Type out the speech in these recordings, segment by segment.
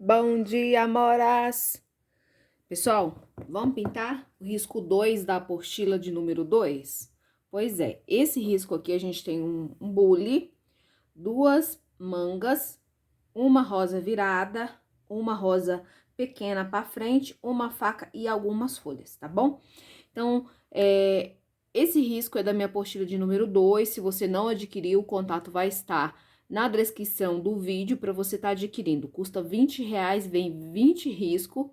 Bom dia, amoras! Pessoal, vamos pintar o risco 2 da apostila de número 2? Pois é, esse risco aqui a gente tem um bule, duas mangas, uma rosa virada, uma rosa pequena para frente, uma faca e algumas folhas, tá bom? Então, esse risco é da minha apostila de número 2. Se você não adquiriu, o contato vai estar na descrição do vídeo para você estar adquirindo. Custa R$20, vem 20 riscos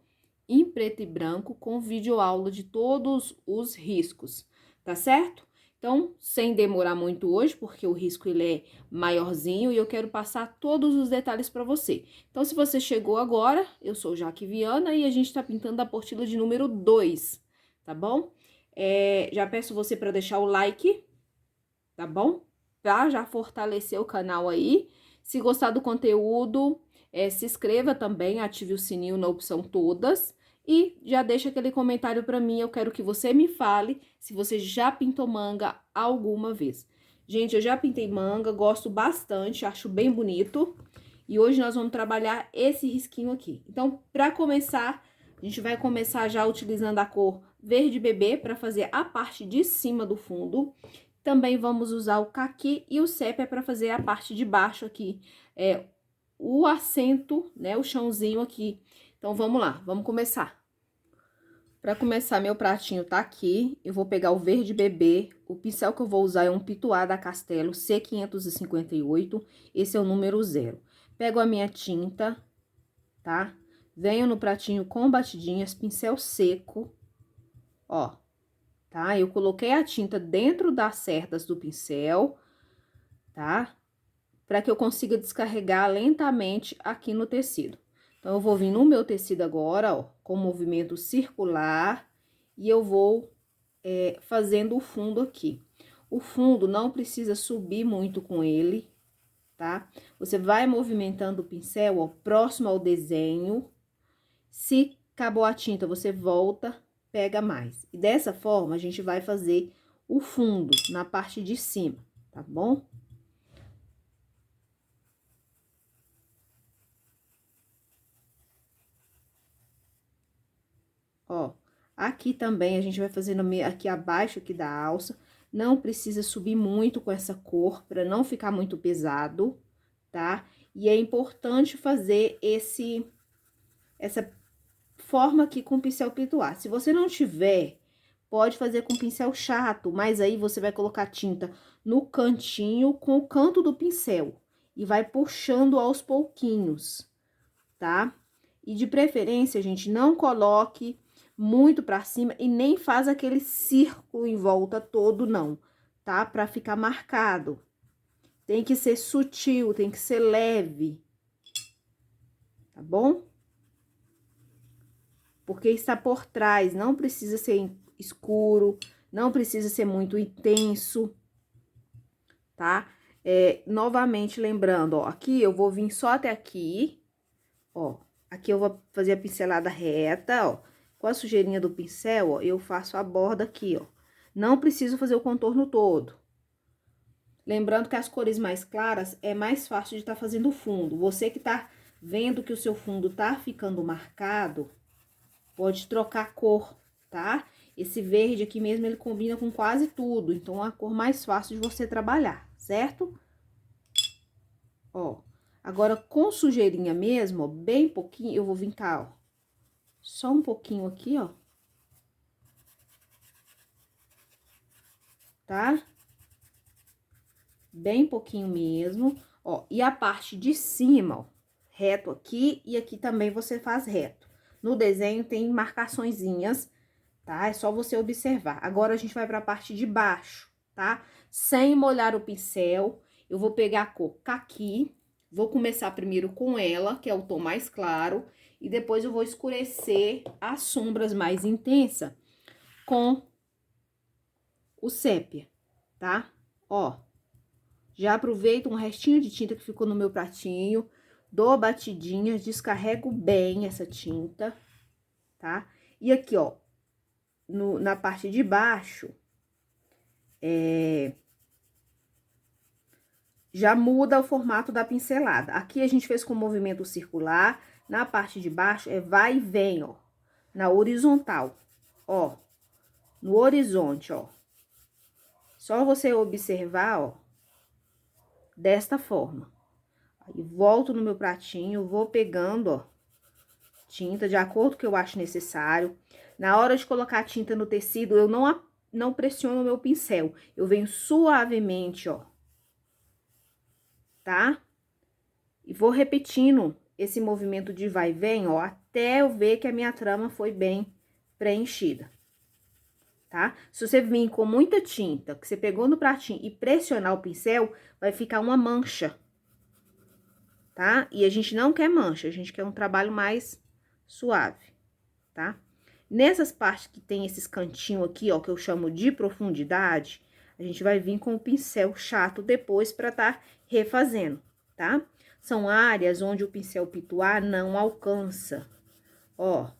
em preto e branco com videoaula de todos os riscos, tá certo? Então, sem demorar muito hoje, porque o risco ele é maiorzinho e eu quero passar todos os detalhes para você. Então, se você chegou agora, eu sou Jaque Viana e a gente tá pintando a apostila de número 2, tá bom? Já peço você para deixar o like, tá bom? Pra já fortalecer o canal aí. Se gostar do conteúdo, se inscreva também, ative o sininho na opção todas. E já deixa aquele comentário para mim, eu quero que você me fale se você já pintou manga alguma vez. Gente, eu já pintei manga, gosto bastante, acho bem bonito. E hoje nós vamos trabalhar esse risquinho aqui. Então, para começar, a gente vai começar já utilizando a cor verde bebê para fazer a parte de cima do fundo. Também vamos usar o caqui e o sépia para fazer a parte de baixo aqui, o assento, né, o chãozinho aqui. Então, vamos lá, vamos começar. Para começar, meu pratinho tá aqui, eu vou pegar o verde bebê, o pincel que eu vou usar é um Pituá da Castelo C558, esse é o número 0. Pego a minha tinta, tá? Venho no pratinho com batidinhas, pincel seco, ó, tá? Eu coloquei a tinta dentro das cerdas do pincel, tá? Para que eu consiga descarregar lentamente aqui no tecido. Então, eu vou vir no meu tecido agora, ó, com movimento circular, e eu vou fazendo o fundo aqui. O fundo não precisa subir muito com ele, tá? Você vai movimentando o pincel, ó, próximo ao desenho. Se acabou a tinta, você volta, pega mais. E dessa forma, a gente vai fazer o fundo na parte de cima, tá bom? Ó, aqui também a gente vai fazendo aqui abaixo aqui da alça. Não precisa subir muito com essa cor, para não ficar muito pesado, tá? E é importante fazer essa forma aqui com pincel pituá. Se você não tiver, pode fazer com pincel chato, mas aí você vai colocar tinta no cantinho com o canto do pincel e vai puxando aos pouquinhos, tá? E de preferência, gente, não coloque muito pra cima e nem faz aquele círculo em volta todo, não, tá? Pra ficar marcado. Tem que ser sutil, tem que ser leve, tá bom? Porque está por trás, não precisa ser escuro, não precisa ser muito intenso, tá? Novamente lembrando, ó, aqui eu vou vir só até aqui, ó, aqui eu vou fazer a pincelada reta, ó, com a sujeirinha do pincel, ó, eu faço a borda aqui, ó. Não preciso fazer o contorno todo. Lembrando que as cores mais claras é mais fácil de estar fazendo o fundo. Você que tá vendo que o seu fundo tá ficando marcado, pode trocar a cor, tá? Esse verde aqui mesmo, ele combina com quase tudo, então é a cor mais fácil de você trabalhar, certo? Ó, agora com sujeirinha mesmo, ó, bem pouquinho, eu vou vir cá, ó, só um pouquinho aqui, ó. Tá? Bem pouquinho mesmo, ó, e a parte de cima, ó, reto aqui e aqui também você faz reto. No desenho tem marcaçõezinhas, tá? É só você observar. Agora, a gente vai pra parte de baixo, tá? Sem molhar o pincel, eu vou pegar a cor caqui, vou começar primeiro com ela, que é o tom mais claro, e depois eu vou escurecer as sombras mais intensas com o sépia, tá? Ó, já aproveito um restinho de tinta que ficou no meu pratinho, dou batidinhas, descarrego bem essa tinta, tá? E aqui, ó, na parte de baixo, já muda o formato da pincelada. Aqui a gente fez com movimento circular, Na parte de baixo é vai e vem, ó, na horizontal, ó, no horizonte, ó. Só você observar, ó, desta forma. Aí, volto no meu pratinho, vou pegando, ó, tinta de acordo com o que eu acho necessário. Na hora de colocar a tinta no tecido, eu não pressiono o meu pincel. Eu venho suavemente, ó, tá? E vou repetindo esse movimento de vai e vem, ó, até eu ver que a minha trama foi bem preenchida, tá? Se você vir com muita tinta, que você pegou no pratinho e pressionar o pincel, vai ficar uma mancha, tá? E a gente não quer mancha, a gente quer um trabalho mais suave, tá? Nessas partes que tem esses cantinhos aqui, ó, que eu chamo de profundidade, a gente vai vir com o pincel chato depois pra tá refazendo, tá? São áreas onde o pincel pituar não alcança, ó.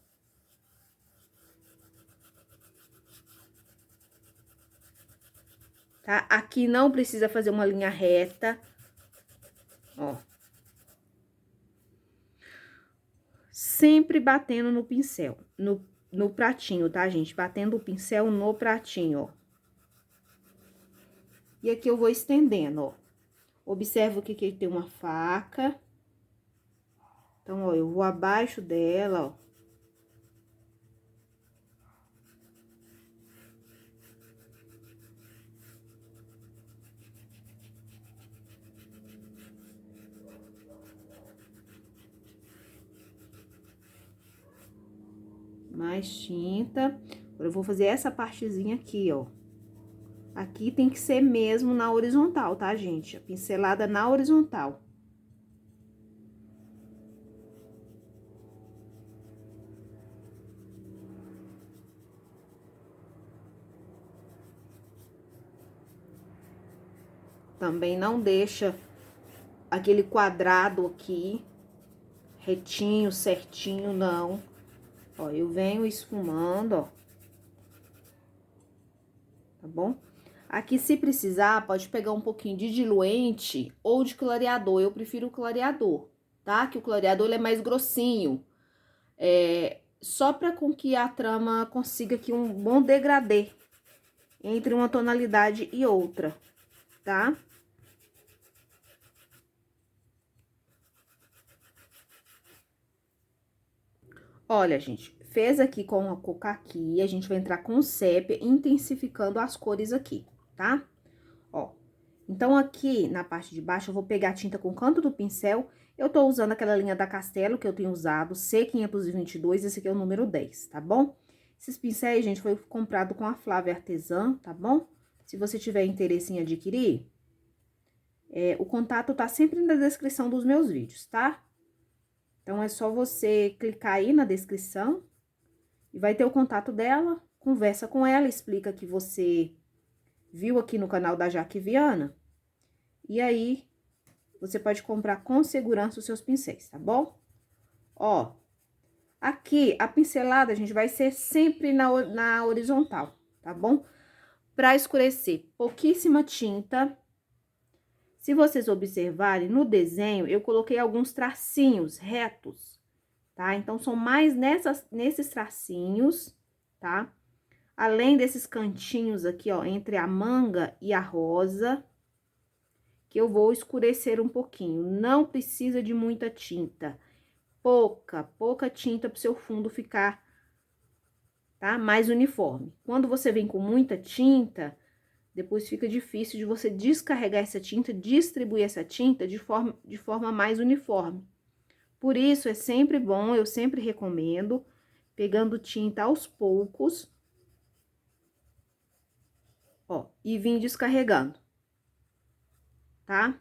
Tá? Aqui não precisa fazer uma linha reta, ó. Sempre batendo no pincel, no pratinho, tá, gente? Batendo o pincel no pratinho, ó. E aqui eu vou estendendo, ó. Observa que aqui tem uma faca. Então, ó, eu vou abaixo dela, ó. Mais tinta. Agora, eu vou fazer essa partezinha aqui, ó. Aqui tem que ser mesmo na horizontal, tá, gente? A pincelada na horizontal. Também não deixa aquele quadrado aqui, retinho, certinho, não. Ó, eu venho esfumando, ó. Tá bom? Aqui, se precisar, pode pegar um pouquinho de diluente ou de clareador. Eu prefiro o clareador, tá? Que o clareador, ele é mais grossinho. Só pra com que a trama consiga aqui um bom degradê entre uma tonalidade e outra, tá? Olha, gente, fez aqui com a cocaquia, a gente vai entrar com o sépia, intensificando as cores aqui, tá? Ó, então aqui na parte de baixo eu vou pegar a tinta com o canto do pincel, eu tô usando aquela linha da Castelo que eu tenho usado, C522, esse aqui é o número 10, tá bom? Esses pincéis, gente, foi comprado com a Flávia Artesã, tá bom? Se você tiver interesse em adquirir, o contato tá sempre na descrição dos meus vídeos, tá? Então, é só você clicar aí na descrição e vai ter o contato dela, conversa com ela, explica que você viu aqui no canal da Jaque Viana. E aí, você pode comprar com segurança os seus pincéis, tá bom? Ó, aqui a pincelada, gente, vai ser sempre na horizontal, tá bom? Pra escurecer, pouquíssima tinta. Se vocês observarem, no desenho, eu coloquei alguns tracinhos retos, tá? Então, são mais nesses tracinhos, tá? Além desses cantinhos aqui, ó, entre a manga e a rosa, que eu vou escurecer um pouquinho. Não precisa de muita tinta. Pouca tinta pro seu fundo ficar, tá? Mais uniforme. Quando você vem com muita tinta, depois fica difícil de você descarregar essa tinta, distribuir essa tinta de forma mais uniforme. Por isso, é sempre bom, eu sempre recomendo, pegando tinta aos poucos, ó, e vim descarregando, tá?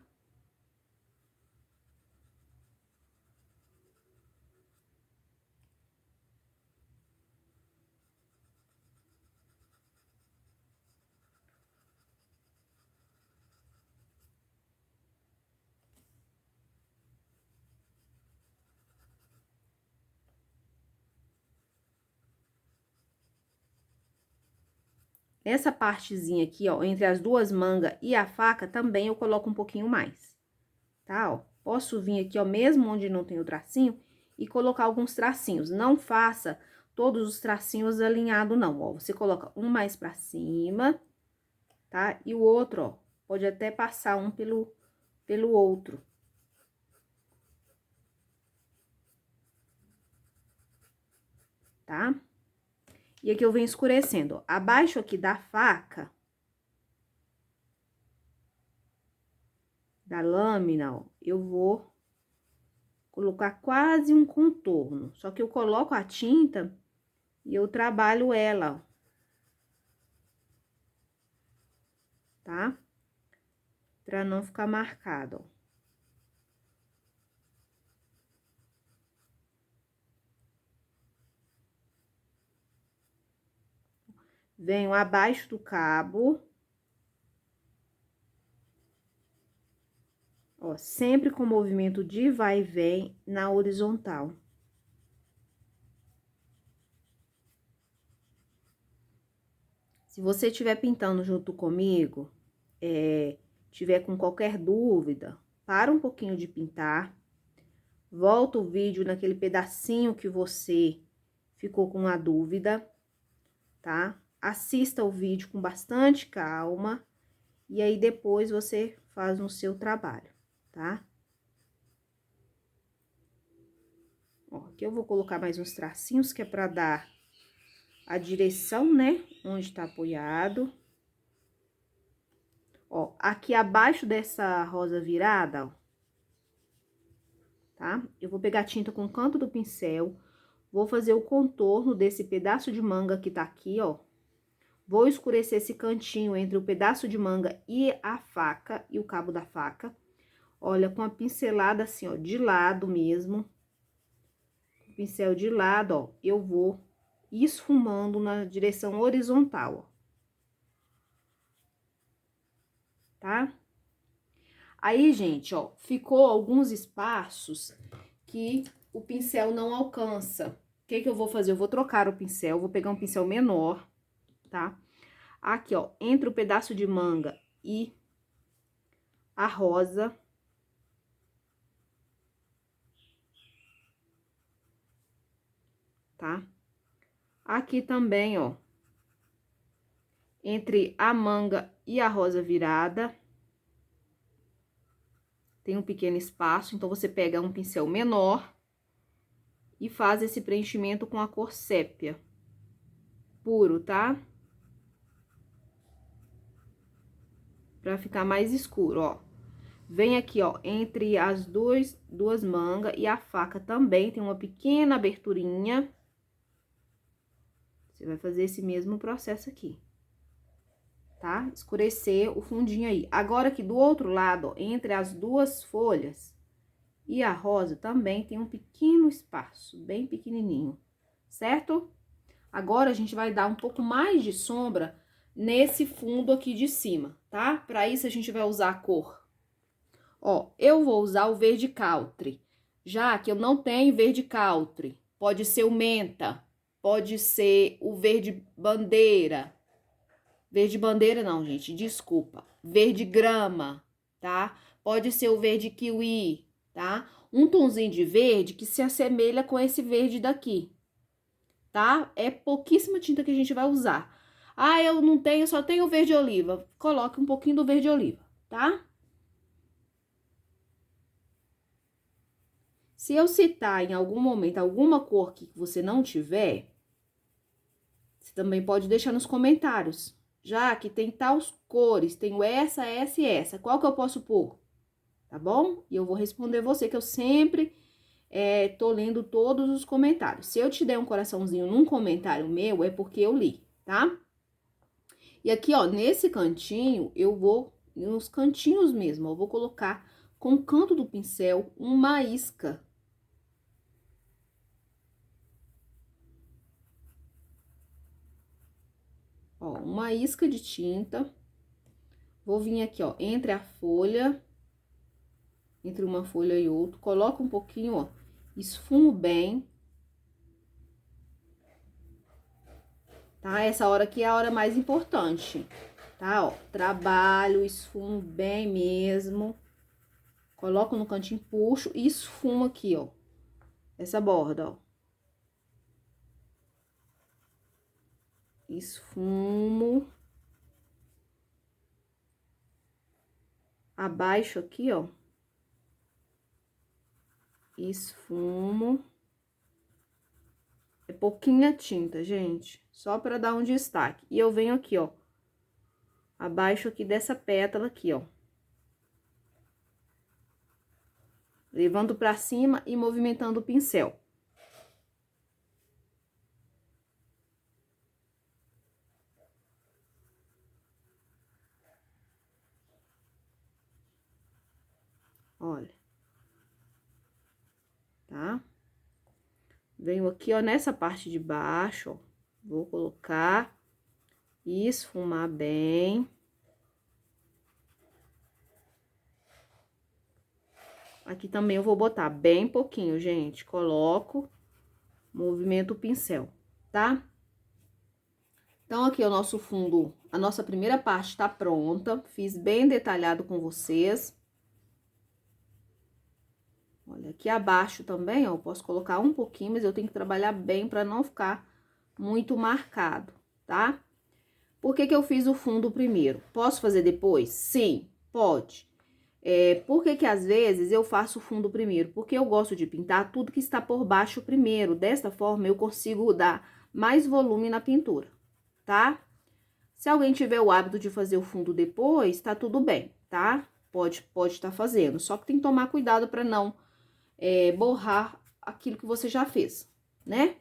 Essa partezinha aqui, ó, entre as duas mangas e a faca, também eu coloco um pouquinho mais, tá, ó? Posso vir aqui, ó, mesmo onde não tem o tracinho, e colocar alguns tracinhos. Não faça todos os tracinhos alinhados, não, ó. Você coloca um mais pra cima, tá? E o outro, ó, pode até passar um pelo outro. Tá? E aqui eu venho escurecendo, ó. Abaixo aqui da faca, da lâmina, ó, eu vou colocar quase um contorno. Só que eu coloco a tinta e eu trabalho ela, ó. Tá? Pra não ficar marcado, ó. Venho abaixo do cabo. Ó, sempre com movimento de vai e vem na horizontal. Se você estiver pintando junto comigo, tiver com qualquer dúvida, para um pouquinho de pintar, volta o vídeo naquele pedacinho que você ficou com a dúvida, tá? Assista o vídeo com bastante calma e aí depois você faz o seu trabalho, tá? Ó, aqui eu vou colocar mais uns tracinhos que é pra dar a direção, né? Onde tá apoiado. Ó, aqui abaixo dessa rosa virada, ó, tá? Eu vou pegar a tinta com o canto do pincel, vou fazer o contorno desse pedaço de manga que tá aqui, ó. Vou escurecer esse cantinho entre o pedaço de manga e a faca, e o cabo da faca. Olha, com a pincelada assim, ó, de lado mesmo. Pincel de lado, ó, eu vou esfumando na direção horizontal, ó. Tá? Aí, gente, ó, ficou alguns espaços que o pincel não alcança. O que que eu vou fazer? Eu vou trocar o pincel, vou pegar um pincel menor, tá? Aqui, ó, entre o pedaço de manga e a rosa. Tá? Aqui também, ó, entre a manga e a rosa virada, tem um pequeno espaço, então você pega um pincel menor e faz esse preenchimento com a cor sépia puro, tá? Pra ficar mais escuro, ó. Vem aqui, ó, entre as duas mangas e a faca também tem uma pequena aberturinha. Você vai fazer esse mesmo processo aqui, tá? Escurecer o fundinho aí. Agora, aqui do outro lado, ó, entre as duas folhas e a rosa também tem um pequeno espaço, bem pequenininho, certo? Agora, a gente vai dar um pouco mais de sombra nesse fundo aqui de cima, tá? Pra isso, a gente vai usar a cor. Ó, eu vou usar o verde country, já que eu não tenho verde country. Pode ser o menta, pode ser o verde bandeira. Verde bandeira não, gente, desculpa. Verde grama, tá? Pode ser o verde kiwi, tá? Um tonzinho de verde que se assemelha com esse verde daqui, tá? É pouquíssima tinta que a gente vai usar. Ah, eu não tenho, só tenho verde oliva. Coloque um pouquinho do verde oliva, tá? Se eu citar em algum momento alguma cor que você não tiver, você também pode deixar nos comentários. Já que tem tais cores, tenho essa e essa. Qual que eu posso pôr? Tá bom? E eu vou responder você, que eu sempre tô lendo todos os comentários. Se eu te der um coraçãozinho num comentário meu, é porque eu li, tá? E aqui, ó, nesse cantinho, eu vou, nos cantinhos mesmo, eu vou colocar com o canto do pincel uma isca. Ó, uma isca de tinta. Vou vir aqui, ó, entre a folha, entre uma folha e outra, coloco um pouquinho, ó, esfumo bem. Tá? Essa hora aqui é a hora mais importante, tá? Ó, trabalho, esfumo bem mesmo. Coloco no cantinho, puxo e esfumo aqui, ó. essa borda, ó. Esfumo. Abaixo aqui, ó. Esfumo. É pouquinha tinta, gente, só pra dar um destaque. E eu venho aqui, ó, abaixo aqui dessa pétala aqui, ó. Levando pra cima e movimentando o pincel. Olha. Tá? Venho aqui, ó, nessa parte de baixo, ó. Vou colocar e esfumar bem. Aqui também eu vou botar bem pouquinho, gente. Coloco, movimento o pincel, tá? Então, aqui o nosso fundo, a nossa primeira parte tá pronta. Fiz bem detalhado com vocês. Olha, aqui abaixo também, ó, eu posso colocar um pouquinho, mas eu tenho que trabalhar bem pra não ficar muito marcado, tá? Por que que eu fiz o fundo primeiro? Posso fazer depois? Sim, pode. Por que que às vezes eu faço o fundo primeiro? Porque eu gosto de pintar tudo que está por baixo primeiro. Desta forma, eu consigo dar mais volume na pintura, tá? Se alguém tiver o hábito de fazer o fundo depois, tá tudo bem, tá? Pode estar fazendo. Só que tem que tomar cuidado para não borrar aquilo que você já fez, né?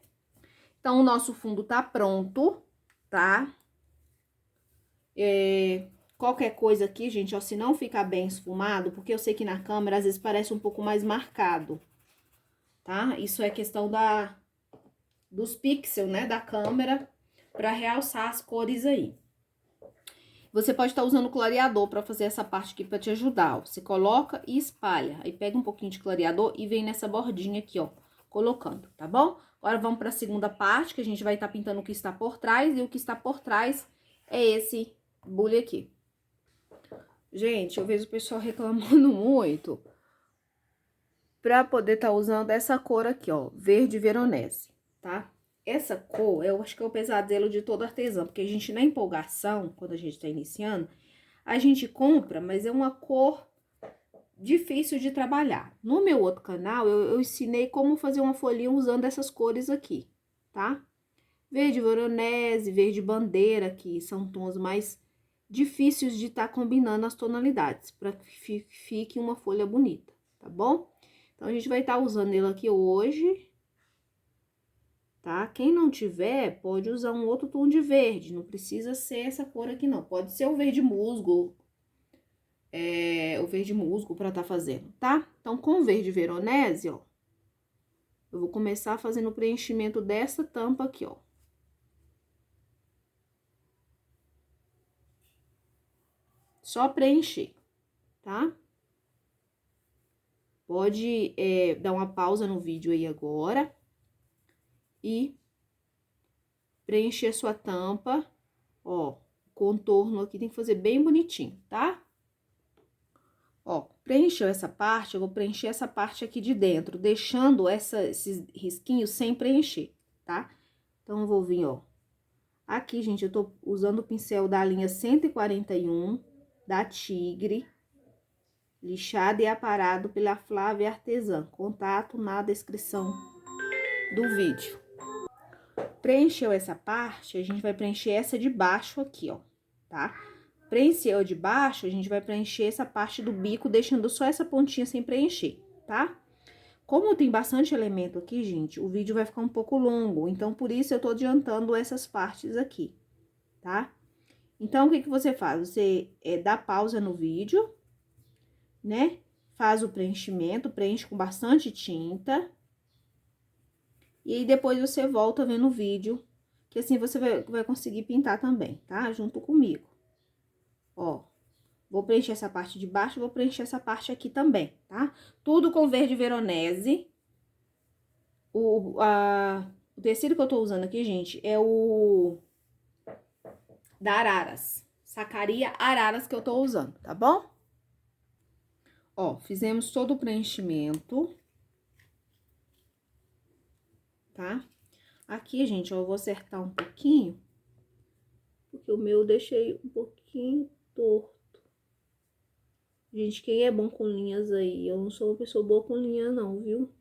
Então, o nosso fundo tá pronto, tá? Qualquer coisa aqui, gente, ó, se não ficar bem esfumado, porque eu sei que na câmera às vezes parece um pouco mais marcado, tá? Isso é questão dos pixels, né, da câmera, pra realçar as cores aí. Você pode estar usando clareador pra fazer essa parte aqui pra te ajudar, ó. Você coloca e espalha, aí pega um pouquinho de clareador e vem nessa bordinha aqui, ó, colocando, tá bom? Agora vamos pra segunda parte, que a gente vai estar pintando o que está por trás, e o que está por trás é esse bule aqui. Gente, eu vejo o pessoal reclamando muito pra poder estar usando essa cor aqui, ó, verde veronese, tá? Essa cor, eu acho que é o pesadelo de todo artesão, porque a gente, na empolgação, quando a gente tá iniciando, a gente compra, mas é uma cor difícil de trabalhar. No meu outro canal, eu ensinei como fazer uma folhinha usando essas cores aqui, tá? Verde veronese, verde bandeira, que são tons mais difíceis de estar combinando as tonalidades, para que fique uma folha bonita, tá bom? Então, a gente vai estar usando ele aqui hoje, tá? Quem não tiver, pode usar um outro tom de verde, não precisa ser essa cor aqui, não. Pode ser o verde musgo, o verde musgo pra tá fazendo, tá? Então, com o verde veronese, ó, eu vou começar fazendo o preenchimento dessa tampa aqui, ó. Só preencher, tá? Pode dar uma pausa no vídeo aí agora e preencher sua tampa, ó, o contorno aqui tem que fazer bem bonitinho, tá? Ó, preencheu essa parte, eu vou preencher essa parte aqui de dentro, deixando esses risquinhos sem preencher, tá? Então, eu vou vir, ó. Aqui, gente, eu tô usando o pincel da linha 141, da Tigre, lixado e aparado pela Flávia Artesã. Contato na descrição do vídeo. Preencheu essa parte, a gente vai preencher essa de baixo aqui, ó, tá? Preencheu de baixo, a gente vai preencher essa parte do bico, deixando só essa pontinha sem preencher, tá? Como tem bastante elemento aqui, gente, o vídeo vai ficar um pouco longo, então, por isso, eu tô adiantando essas partes aqui, tá? Então, o que que você faz? Você dá pausa no vídeo, né? Faz o preenchimento, preenche com bastante tinta. E aí, depois você volta vendo o vídeo, que assim você vai conseguir pintar também, tá? Junto comigo. Ó, vou preencher essa parte de baixo, vou preencher essa parte aqui também, tá? Tudo com verde veronese. O tecido que eu tô usando aqui, gente, é o da Araras. Sacaria Araras que eu tô usando, tá bom? Ó, fizemos todo o preenchimento. tá? Aqui, gente, ó, eu vou acertar um pouquinho, porque o meu eu deixei um pouquinho torto. Gente, quem é bom com linhas aí? Eu não sou uma pessoa boa com linha, não, viu?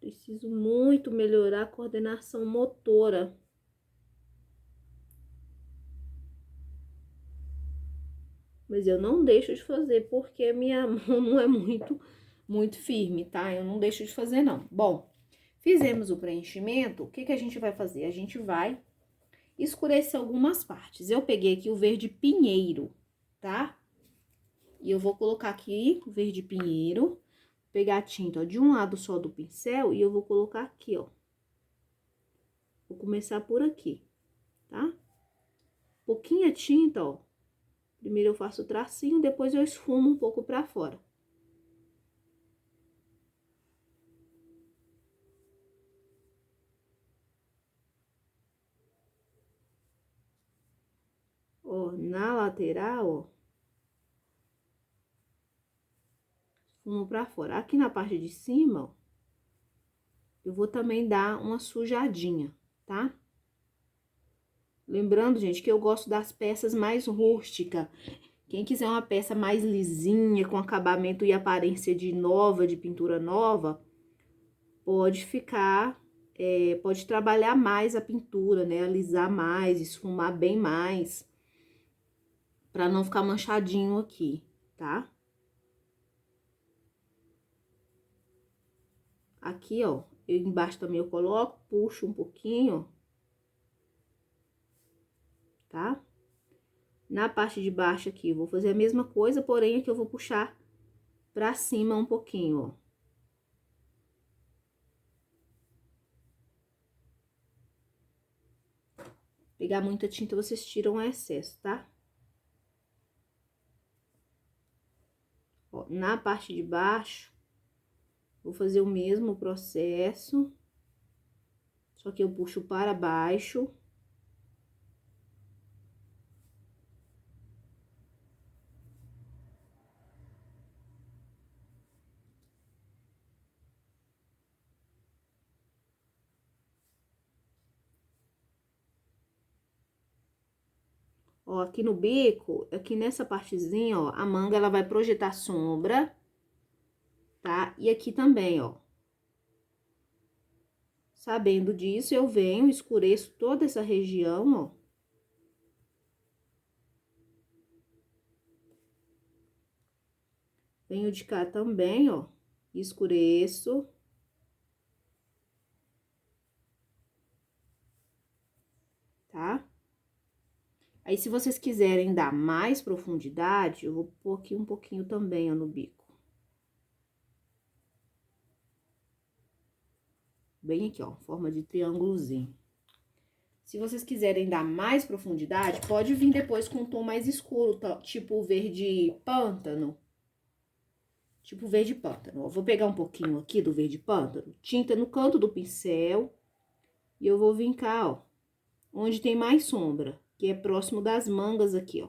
Preciso muito melhorar a coordenação motora. Mas eu não deixo de fazer, porque minha mão não é muito firme, tá? Eu não deixo de fazer, não. Bom, fizemos o preenchimento, o que que a gente vai fazer? A gente vai escurecer algumas partes. Eu peguei aqui o verde pinheiro, tá? E eu vou colocar aqui o verde pinheiro, pegar a tinta, ó, de um lado só do pincel e eu vou colocar aqui, ó. Vou começar por aqui, tá? Pouquinha tinta, ó. Primeiro eu faço o tracinho, depois eu esfumo um pouco pra fora. Ó, na lateral, ó. Esfumo pra fora. Aqui na parte de cima, ó. Eu vou também dar uma sujadinha, tá? Lembrando, gente, que eu gosto das peças mais rústicas. Quem quiser uma peça mais lisinha, com acabamento e aparência de nova, de pintura nova, pode ficar, pode trabalhar mais a pintura, né? Alisar mais, esfumar bem mais, pra não ficar manchadinho aqui, tá? Aqui, ó, embaixo também eu coloco, puxo um pouquinho, tá? Na parte de baixo aqui, eu vou fazer a mesma coisa, porém aqui eu vou puxar pra cima um pouquinho, ó. Pegar muita tinta, vocês tiram o excesso, tá? Ó, na parte de baixo, vou fazer o mesmo processo, só que eu puxo para baixo. Ó, aqui no bico, aqui nessa partezinha, ó, a manga, ela vai projetar sombra, tá? E aqui também, ó. Sabendo disso, eu venho, escureço toda essa região, ó. Venho de cá também, ó, escureço. Tá? Aí, se vocês quiserem dar mais profundidade, eu vou pôr aqui um pouquinho também, ó, no bico. Bem aqui, ó, forma de triângulozinho. Se vocês quiserem dar mais profundidade, pode vir depois com um tom mais escuro, tá? Tipo verde pântano. Tipo verde pântano. Eu vou pegar um pouquinho aqui do verde pântano, tinta no canto do pincel, e eu vou vir cá, ó, onde tem mais sombra, que é próximo das mangas aqui, ó.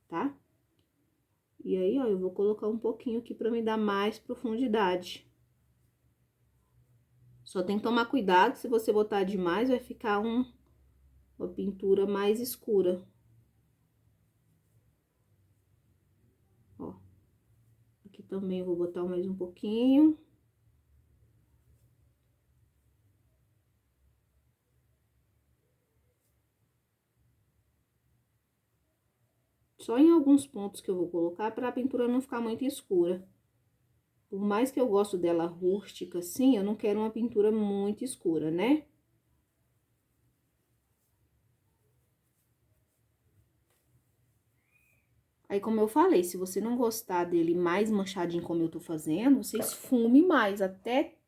Tá? E aí, ó, eu vou colocar um pouquinho aqui pra me dar mais profundidade. Só tem que tomar cuidado, se você botar demais, vai ficar uma pintura mais escura. Ó, aqui também eu vou botar mais um pouquinho. Só em alguns pontos que eu vou colocar para a pintura não ficar muito escura. Por mais que eu gosto dela rústica assim, eu não quero uma pintura muito escura, né? Aí, como eu falei, se você não gostar dele mais manchadinho como eu tô fazendo, você esfume mais, até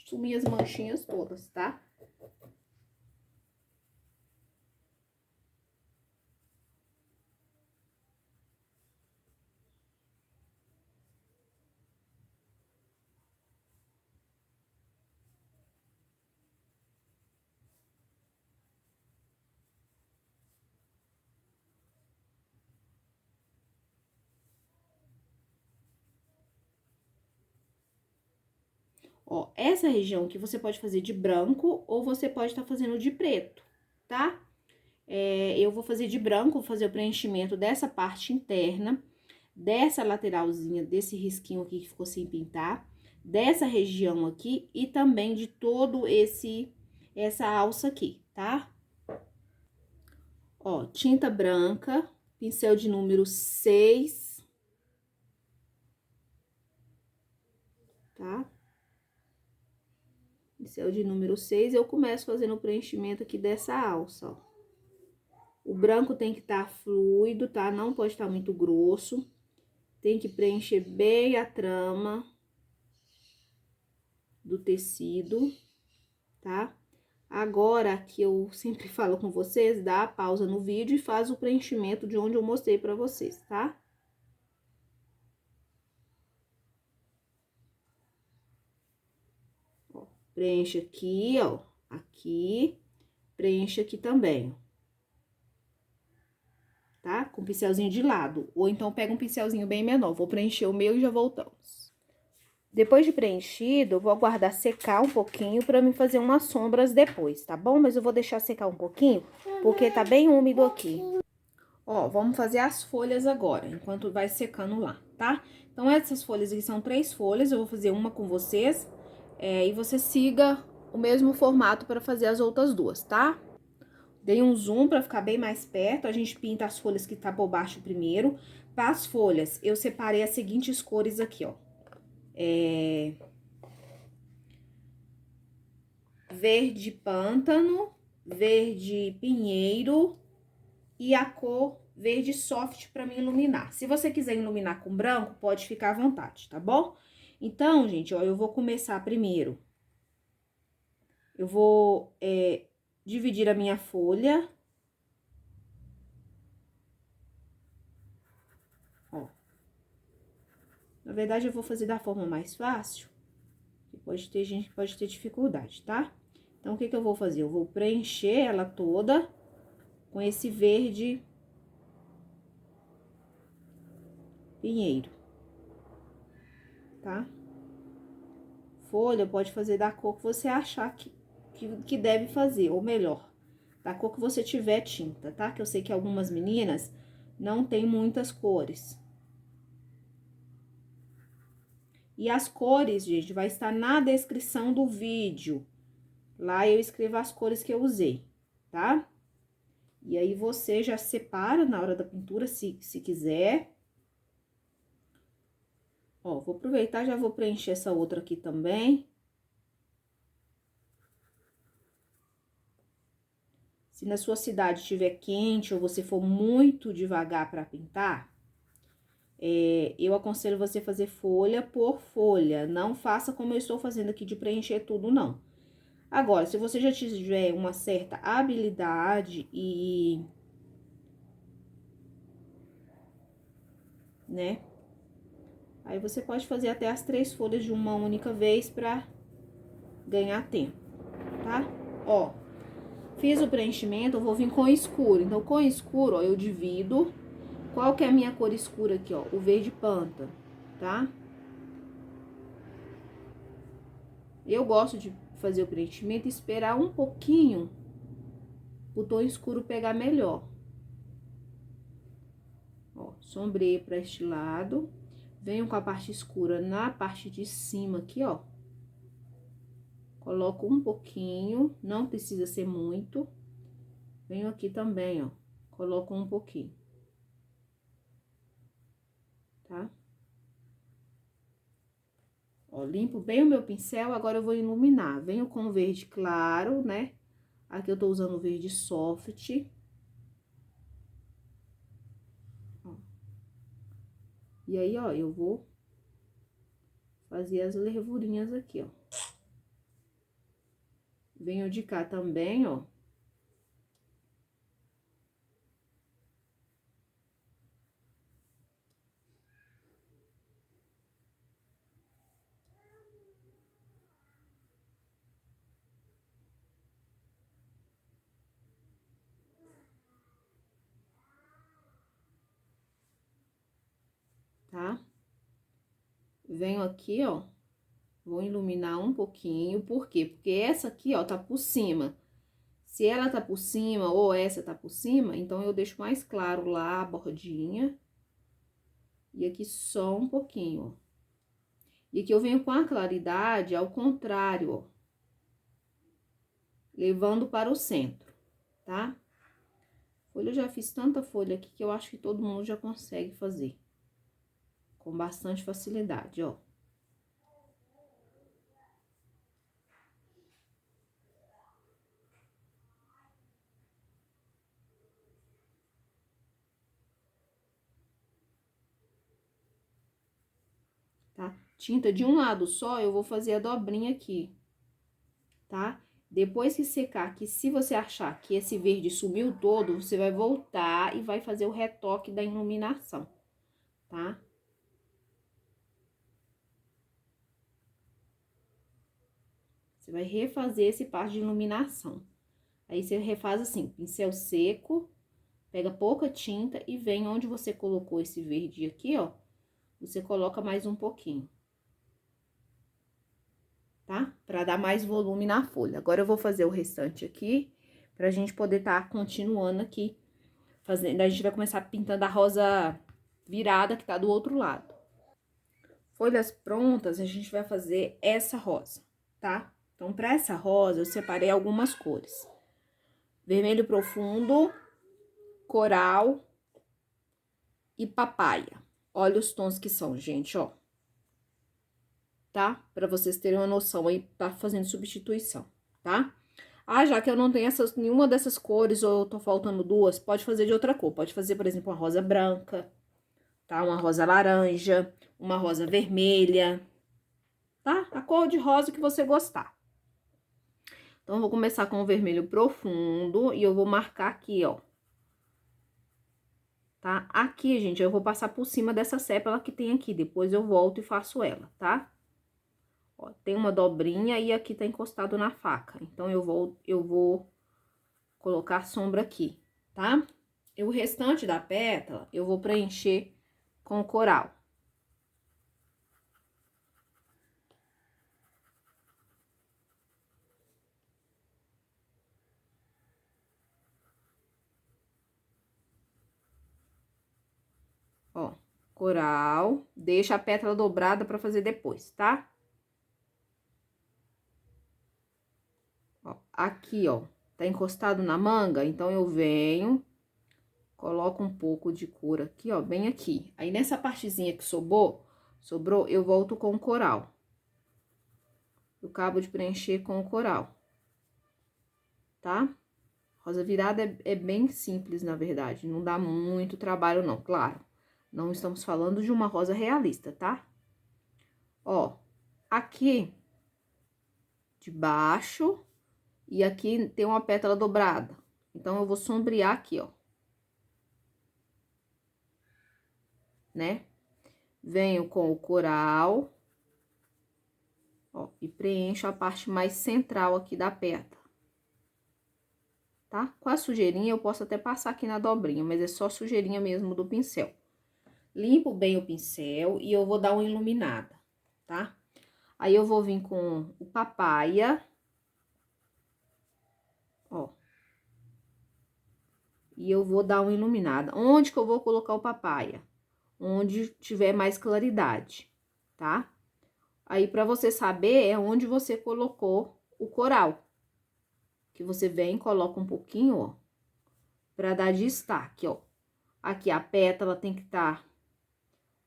sumir as manchinhas todas, tá? Ó, essa região aqui você pode fazer de branco ou você pode estar fazendo de preto, tá? Eu vou fazer de branco, vou fazer o preenchimento dessa parte interna, dessa lateralzinha, desse risquinho aqui que ficou sem pintar, dessa região aqui e também de todo essa alça aqui, tá? Ó, tinta branca, pincel de número 6, tá? Pincel de número 6, eu começo fazendo o preenchimento aqui dessa alça, ó. O branco tem que estar fluido, tá? Não pode estar muito grosso. Tem que preencher bem a trama do tecido, tá? Agora, que eu sempre falo com vocês, dá a pausa no vídeo e faz o preenchimento de onde eu mostrei pra vocês, tá? Ó, preenche aqui, ó, aqui, preenche aqui também, ó. Tá? Com pincelzinho de lado, ou então pega um pincelzinho bem menor. Vou preencher o meu e já voltamos. Depois de preenchido, eu vou aguardar secar um pouquinho pra mim fazer umas sombras depois, tá bom? Mas eu vou deixar secar um pouquinho, porque tá bem úmido aqui. Ó, vamos fazer as folhas agora, enquanto vai secando lá, tá? Então, essas folhas aqui são 3 folhas, eu vou fazer uma com vocês, e você siga o mesmo formato para fazer as outras duas, tá? Dei um zoom para ficar bem mais perto, a gente pinta as folhas que tá por baixo primeiro. Para as folhas, eu separei as seguintes cores aqui, ó. Verde pântano, verde pinheiro e a cor verde soft para me iluminar. Se você quiser iluminar com branco, pode ficar à vontade, tá bom? Então, gente, ó, eu vou começar primeiro. Eu vou dividir a minha folha. Ó. Na verdade, eu vou fazer da forma mais fácil. Pode ter gente que pode ter dificuldade, tá? Então, o que que eu vou fazer? Eu vou preencher ela toda com esse verde pinheiro, tá? Folha pode fazer da cor que você achar que deve fazer, ou melhor, da cor que você tiver tinta, tá? Que eu sei que algumas meninas não tem muitas cores. E as cores, gente, vai estar na descrição do vídeo. Lá eu escrevo as cores que eu usei, tá? E aí, você já separa na hora da pintura, se quiser. Ó, vou aproveitar, já vou preencher essa outra aqui também. Se na sua cidade estiver quente ou você for muito devagar para pintar, eu aconselho você fazer folha por folha. Não faça como eu estou fazendo aqui de preencher tudo, não. Agora, se você já tiver uma certa habilidade né? Aí, você pode fazer até as 3 folhas de uma única vez pra ganhar tempo, tá? Ó, fiz o preenchimento, eu vou vir com escuro. Então, com escuro, ó, eu divido. Qual que é a minha cor escura aqui, ó? O verde pântano, tá? Eu gosto de fazer o preenchimento e esperar um pouquinho o tom escuro pegar melhor. Ó, sombreio pra este lado. Venho com a parte escura na parte de cima aqui, ó. Coloco um pouquinho, não precisa ser muito. Venho aqui também, ó. Coloco um pouquinho. Tá? Ó, limpo bem o meu pincel, agora eu vou iluminar. Venho com o verde claro, né? Aqui eu tô usando o verde soft. Ó. E aí, ó, eu vou fazer as nervurinhas aqui, ó. Venho de cá também, ó. Tá? Venho aqui, ó, Vou iluminar um pouquinho, por quê? Porque essa aqui, ó, tá por cima. Se ela tá por cima ou essa tá por cima, então eu deixo mais claro lá a bordinha. E aqui só um pouquinho, ó. E aqui eu venho com a claridade ao contrário, ó. Levando para o centro, tá? Folha, eu já fiz tanta folha aqui que eu acho que todo mundo já consegue fazer. Com bastante facilidade, ó. Tá? Tinta de um lado só, eu vou fazer a dobrinha aqui, tá? Depois que secar aqui, se você achar que esse verde sumiu todo, você vai voltar e vai fazer o retoque da iluminação, tá? Você vai refazer esse passo de iluminação. Aí, você refaz assim, pincel seco, pega pouca tinta e vem onde você colocou esse verde aqui, ó. Você coloca mais um pouquinho. Tá? Pra dar mais volume na folha. Agora, eu vou fazer o restante aqui, pra gente poder tá continuando aqui. Fazendo, a gente vai começar pintando a rosa virada que tá do outro lado. Folhas prontas, a gente vai fazer essa rosa, tá? Então, pra essa rosa, eu separei algumas cores. Vermelho profundo, coral e papaya. Olha os tons que são, gente, ó. Tá? Pra vocês terem uma noção aí, tá fazendo substituição, tá? Ah, já que eu não tenho nenhuma dessas cores ou eu tô faltando duas, pode fazer de outra cor. Pode fazer, por exemplo, uma rosa branca, tá? Uma rosa laranja, uma rosa vermelha, tá? A cor de rosa que você gostar. Então, eu vou começar com o vermelho profundo e eu vou marcar aqui, ó. Tá? Aqui, gente, eu vou passar por cima dessa sépala que tem aqui. Depois eu volto e faço ela, tá? Ó, tem uma dobrinha e aqui tá encostado na faca. Então, eu vou colocar sombra aqui, tá? E o restante da pétala, eu vou preencher com coral. Ó, coral. Deixa a pétala dobrada pra fazer depois, tá? Ó, aqui, ó, tá encostado na manga, então eu venho, coloco um pouco de cor aqui, ó, bem aqui. Aí, nessa partezinha que sobrou, eu volto com o coral. Eu acabo de preencher com o coral, tá? Rosa virada é bem simples, na verdade, não dá muito trabalho, não, claro. Não estamos falando de uma rosa realista, tá? Ó, aqui de baixo e aqui tem uma pétala dobrada. Então, eu vou sombrear aqui, ó. Né? Venho com o coral, ó, e preencho a parte mais central aqui da pétala. Tá? Com a sujeirinha, eu posso até passar aqui na dobrinha, mas é só sujeirinha mesmo do pincel. Limpo bem o pincel e eu vou dar uma iluminada, tá? Aí, eu vou vir com o papaya, ó. E eu vou dar uma iluminada. Onde que eu vou colocar o papaya? Onde tiver mais claridade, tá? Aí, pra você saber, é onde você colocou o coral. Que você vem e coloca um pouquinho, ó, pra dar destaque, ó. Aqui, a pétala tem que estar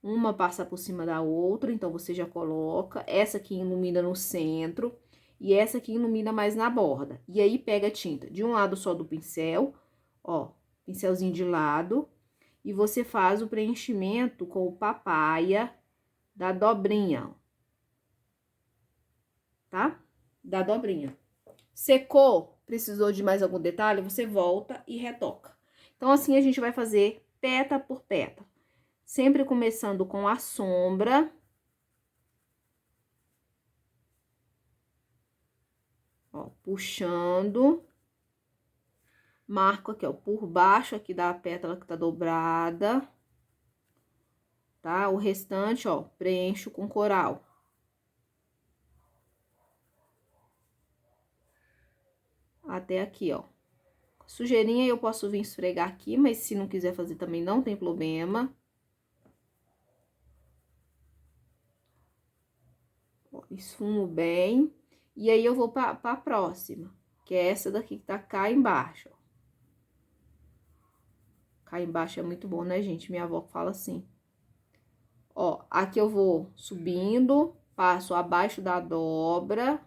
uma passa por cima da outra, então, você já coloca. Essa aqui ilumina no centro e essa aqui ilumina mais na borda. E aí, pega a tinta de um lado só do pincel, ó, pincelzinho de lado, e você faz o preenchimento com o papaya da dobrinha, ó, tá? Da dobrinha. Secou, precisou de mais algum detalhe, você volta e retoca. Então, assim, a gente vai fazer pétala por pétala. Sempre começando com a sombra. Ó, puxando. Marco aqui, ó, por baixo aqui da pétala que tá dobrada. Tá? O restante, ó, preencho com coral. até aqui, ó. Sujeirinha eu posso vir esfregar aqui, mas se não quiser fazer também não tem problema. Ó, esfumo bem. E aí, eu vou pra próxima, que é essa daqui que tá cá embaixo, ó. Cá embaixo é muito bom, né, gente? Minha avó fala assim. Ó, aqui eu vou subindo, passo abaixo da dobra,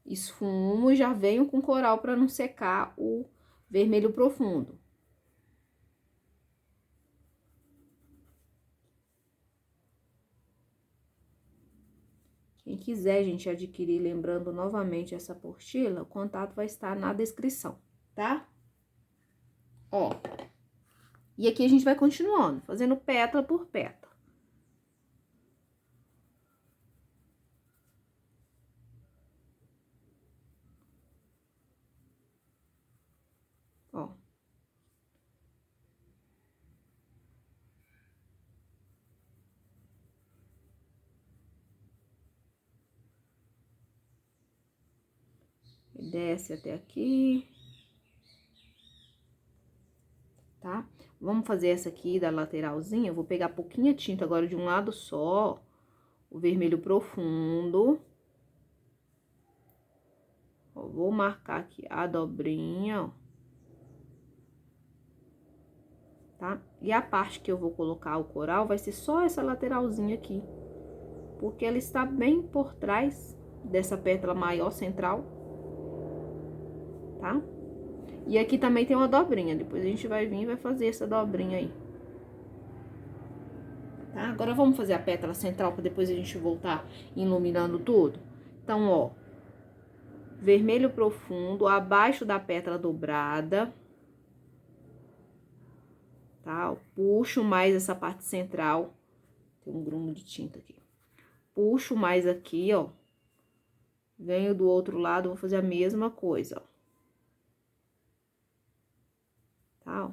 esfumo e já venho com coral para não secar o vermelho profundo. Quem quiser, gente, adquirir, lembrando novamente essa apostila, o contato vai estar na descrição, tá? Ó, e aqui a gente vai continuando, fazendo pétala por pétala. Ó. Desce até aqui. Tá? Vamos fazer essa aqui da lateralzinha. Eu vou pegar pouquinha tinta agora de um lado só, o vermelho profundo. Ó, vou marcar aqui a dobrinha, ó. Tá? E a parte que eu vou colocar o coral vai ser só essa lateralzinha aqui, porque ela está bem por trás dessa pétala maior central, tá? E aqui também tem uma dobrinha, depois a gente vai vir e vai fazer essa dobrinha aí. Tá? Agora, vamos fazer a pétala central para depois a gente voltar iluminando tudo? Então, ó, vermelho profundo, abaixo da pétala dobrada, tá? Puxo mais essa parte central, tem um grumo de tinta aqui. Puxo mais aqui, ó. Venho do outro lado, vou fazer a mesma coisa, ó. Tá, ó.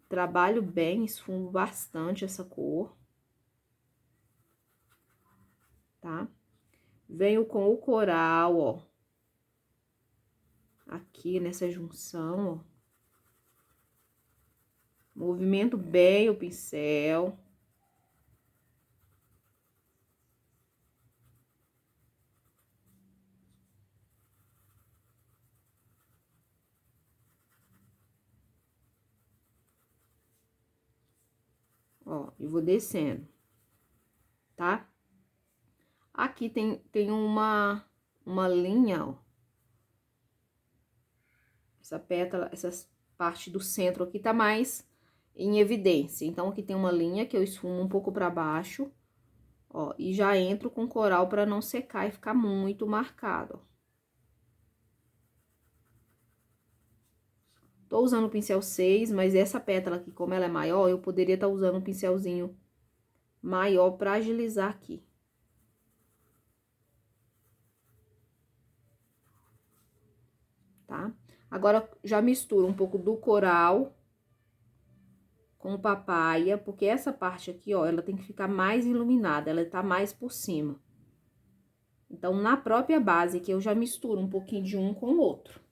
Trabalho bem, esfumo bastante essa cor. Tá? Venho com o coral, ó. Aqui nessa junção, ó. Movimento bem o pincel. Ó, e vou descendo, tá? Aqui tem uma linha, ó. Essa pétala, essa parte do centro aqui tá mais em evidência. Então, aqui tem uma linha que eu esfumo um pouco pra baixo, ó. E já entro com coral pra não secar e ficar muito marcado, ó. Tô usando o pincel 6, mas essa pétala aqui, como ela é maior, eu poderia estar usando um pincelzinho maior pra agilizar aqui. Tá? Agora, já misturo um pouco do coral com papaya, porque essa parte aqui, ó, ela tem que ficar mais iluminada, ela tá mais por cima. Então, na própria base aqui, eu já misturo um pouquinho de um com o outro.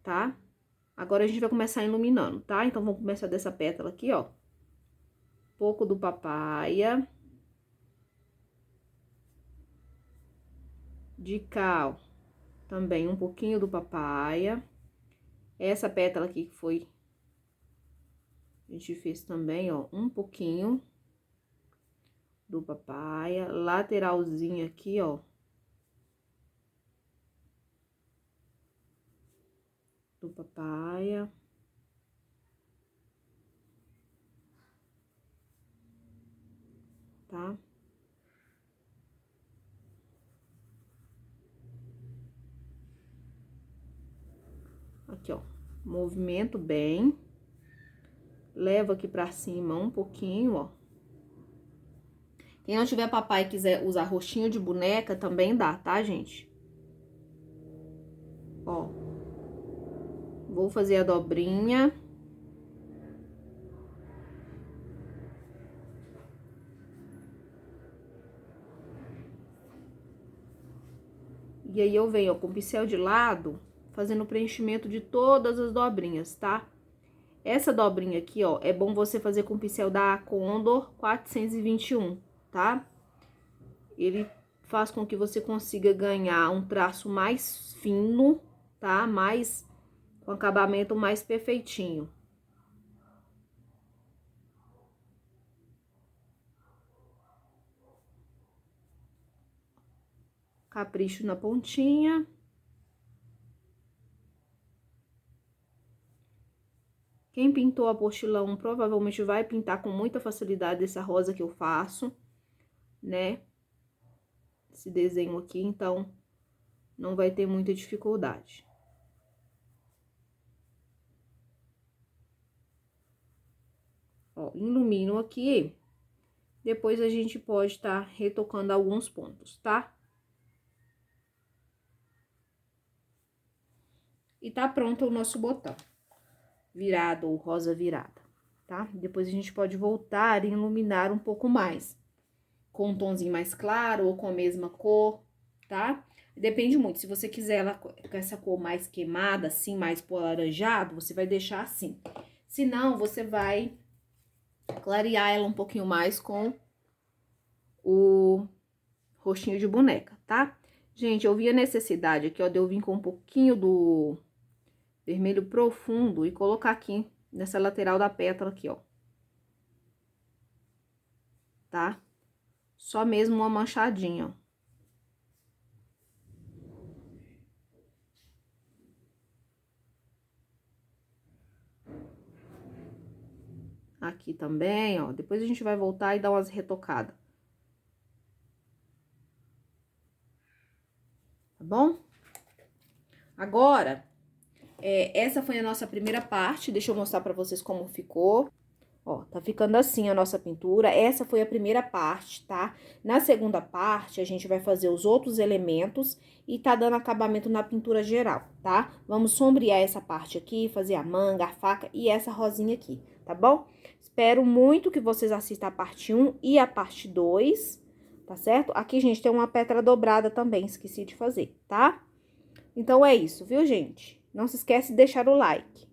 Tá? Agora, a gente vai começar iluminando, tá? Então, vamos começar dessa pétala aqui, ó. Pouco do papaya. De cá, ó, também um pouquinho do papaya. Essa pétala aqui que foi... A gente fez também, ó, um pouquinho do papaya. Lateralzinha aqui, ó. Do papaya. Tá? Aqui, ó. Movimento bem. Levo aqui pra cima um pouquinho, ó. Quem não tiver papai e quiser usar roxinho de boneca, também dá, tá, gente? Ó. Vou fazer a dobrinha. E aí eu venho, ó, com o pincel de lado, fazendo o preenchimento de todas as dobrinhas, tá? Essa dobrinha aqui, ó, é bom você fazer com o pincel da Condor 421, tá? Ele faz com que você consiga ganhar um traço mais fino, tá? Com acabamento mais perfeitinho. Capricho na pontinha. Quem pintou a apostila 1 provavelmente vai pintar com muita facilidade essa rosa que eu faço, né? Esse desenho aqui, então, não vai ter muita dificuldade. Ó, ilumino aqui. Depois a gente pode estar retocando alguns pontos, tá? E tá pronto o nosso botão. Virado ou rosa virada, tá? Depois a gente pode voltar e iluminar um pouco mais. Com um tomzinho mais claro ou com a mesma cor, tá? Depende muito. Se você quiser ela com essa cor mais queimada, assim, mais pro alaranjado, você vai deixar assim. Se não, você vai clarear ela um pouquinho mais com o rostinho de boneca, tá? Gente, eu vi a necessidade aqui, ó, de eu vir com um pouquinho do vermelho profundo e colocar aqui nessa lateral da pétala aqui, ó. Tá? Só mesmo uma manchadinha, ó. Aqui também, ó. Depois a gente vai voltar e dar umas retocadas. Tá bom? Agora, essa foi a nossa primeira parte. Deixa eu mostrar pra vocês como ficou. Ó, tá ficando assim a nossa pintura. Essa foi a primeira parte, tá? Na segunda parte, a gente vai fazer os outros elementos e tá dando acabamento na pintura geral, tá? Vamos sombrear essa parte aqui, fazer a manga, a faca e essa rosinha aqui, tá bom? Espero muito que vocês assistam a parte 1 e a parte 2, tá certo? Aqui, gente, tem uma pedra dobrada também, esqueci de fazer, tá? Então, é isso, viu, gente? Não se esquece de deixar o like.